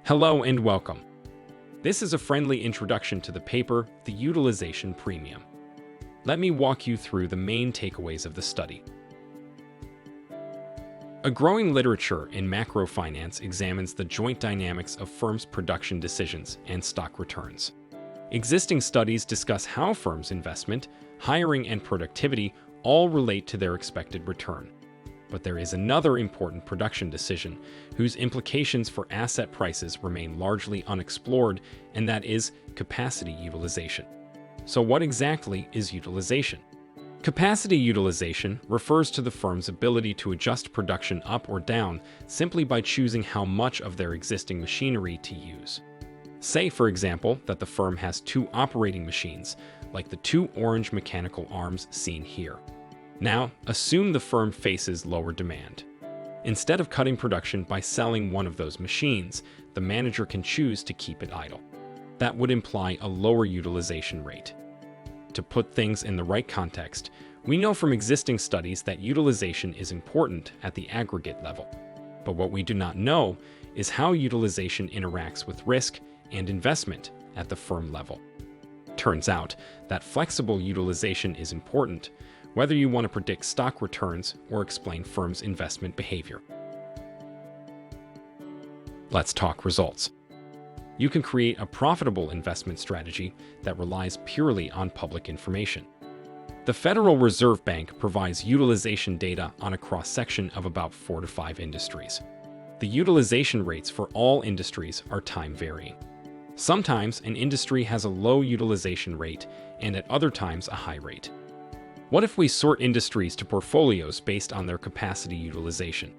Hello and welcome. This is a friendly introduction to the paper, The Utilization Premium. Let me walk you through the main takeaways of the study. A growing literature in macrofinance examines the joint dynamics of firms' production decisions and stock returns. Existing studies discuss how firms' investment, hiring, and productivity all relate to their expected return. But there is another important production decision whose implications for asset prices remain largely unexplored, and that is capacity utilization. So what exactly is utilization? Capacity utilization refers to the firm's ability to adjust production up or down simply by choosing how much of their existing machinery to use. Say, for example, that the firm has two operating machines, like the two orange mechanical arms seen here. Now, assume the firm faces lower demand. Instead of cutting production by selling one of those machines, the manager can choose to keep it idle. That would imply a lower utilization rate. To put things in the right context, we know from existing studies that utilization is important at the aggregate level. But what we do not know is how utilization interacts with risk and investment at the firm level. Turns out that flexible utilization is important, whether you want to predict stock returns or explain firms' investment behavior. Let's talk results. You can create a profitable investment strategy that relies purely on public information. The Federal Reserve Bank provides utilization data on a cross-section of about 4 to 5 industries. The utilization rates for all industries are time-varying. Sometimes an industry has a low utilization rate and at other times a high rate. What if we sort industries to portfolios based on their capacity utilization?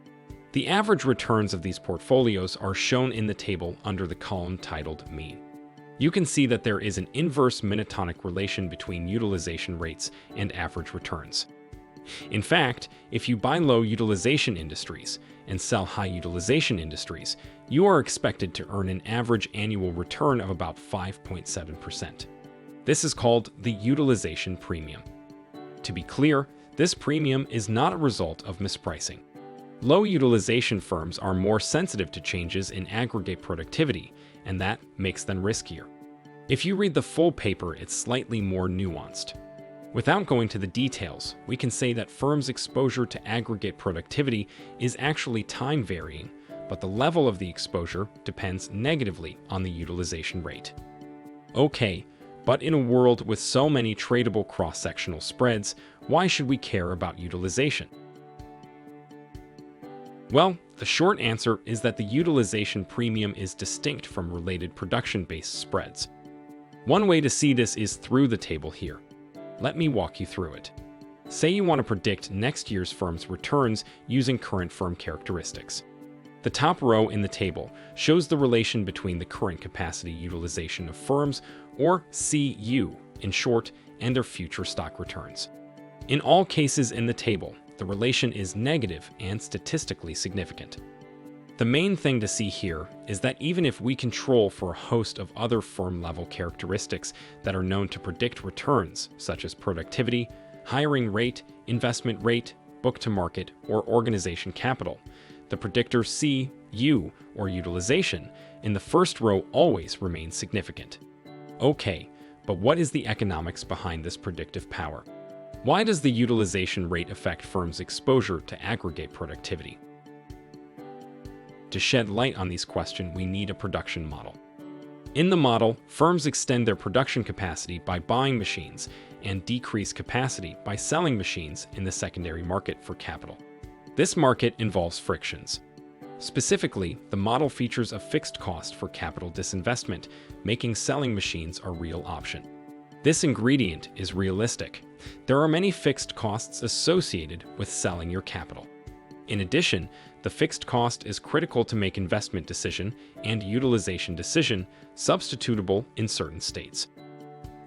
The average returns of these portfolios are shown in the table under the column titled Mean. You can see that there is an inverse monotonic relation between utilization rates and average returns. In fact, if you buy low utilization industries and sell high utilization industries, you are expected to earn an average annual return of about 5.7%. This is called the utilization premium. To be clear, this premium is not a result of mispricing. Low utilization firms are more sensitive to changes in aggregate productivity, and that makes them riskier. If you read the full paper, it's slightly more nuanced. Without going to the details, we can say that firms' exposure to aggregate productivity is actually time-varying, but the level of the exposure depends negatively on the utilization rate. Okay, but in a world with so many tradable cross-sectional spreads, why should we care about utilization? Well, the short answer is that the utilization premium is distinct from related production-based spreads. One way to see this is through the table here. Let me walk you through it. Say you want to predict next year's firm's returns using current firm characteristics. The top row in the table shows the relation between the current capacity utilization of firms, or CU in short, and their future stock returns. In all cases in the table, the relation is negative and statistically significant. The main thing to see here is that even if we control for a host of other firm-level characteristics that are known to predict returns, such as productivity, hiring rate, investment rate, book-to-market, or organization capital, the predictor CU, or utilization, in the first row always remains significant. Okay, but what is the economics behind this predictive power? Why does the utilization rate affect firms' exposure to aggregate productivity? To shed light on these questions, we need a production model. In the model, firms extend their production capacity by buying machines and decrease capacity by selling machines in the secondary market for capital. This market involves frictions. Specifically, the model features a fixed cost for capital disinvestment, making selling machines a real option. This ingredient is realistic. There are many fixed costs associated with selling your capital. In addition, the fixed cost is critical to make investment decision and utilization decision substitutable in certain states.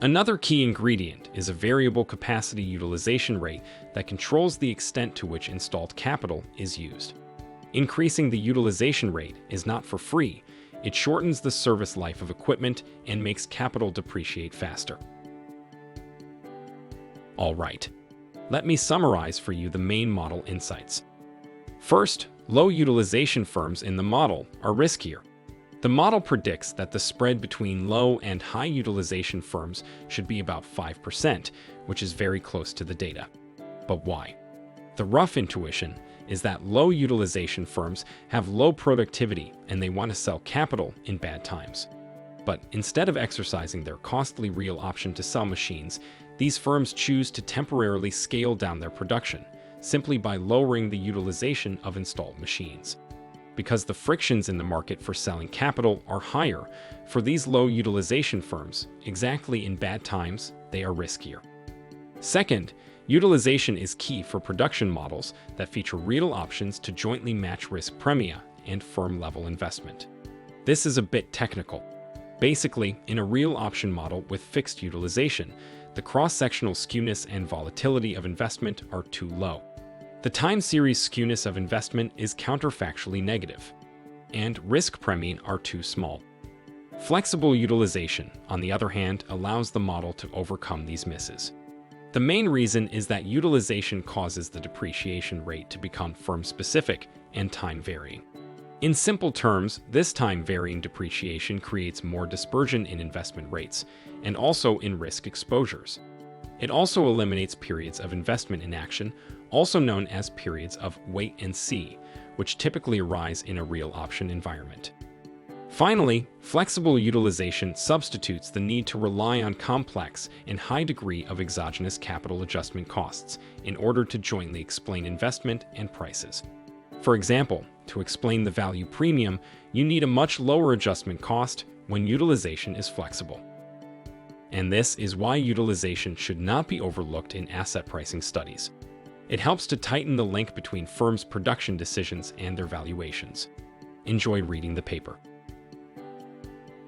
Another key ingredient is a variable capacity utilization rate that controls the extent to which installed capital is used. Increasing the utilization rate is not for free. It shortens the service life of equipment and makes capital depreciate faster. All right, let me summarize for you the main model insights. First, low utilization firms in the model are riskier. The model predicts that the spread between low and high utilization firms should be about 5%, which is very close to the data. But why? The rough intuition is that low utilization firms have low productivity and they want to sell capital in bad times. But instead of exercising their costly real option to sell machines, these firms choose to temporarily scale down their production, simply by lowering the utilization of installed machines. Because the frictions in the market for selling capital are higher for these low utilization firms, exactly in bad times, they are riskier. Second, utilization is key for production models that feature real options to jointly match risk premia and firm-level investment. This is a bit technical. Basically, in a real option model with fixed utilization, the cross-sectional skewness and volatility of investment are too low. The time series skewness of investment is counterfactually negative, and risk premia are too small. Flexible utilization, on the other hand, allows the model to overcome these misses. The main reason is that utilization causes the depreciation rate to become firm-specific and time-varying. In simple terms, this time-varying depreciation creates more dispersion in investment rates and also in risk exposures. It also eliminates periods of investment inaction, also known as periods of wait and see, which typically arise in a real option environment. Finally, flexible utilization substitutes the need to rely on complex and high degree of exogenous capital adjustment costs in order to jointly explain investment and prices. For example, to explain the value premium, you need a much lower adjustment cost when utilization is flexible. And this is why utilization should not be overlooked in asset pricing studies. It helps to tighten the link between firms' production decisions and their valuations. Enjoy reading the paper.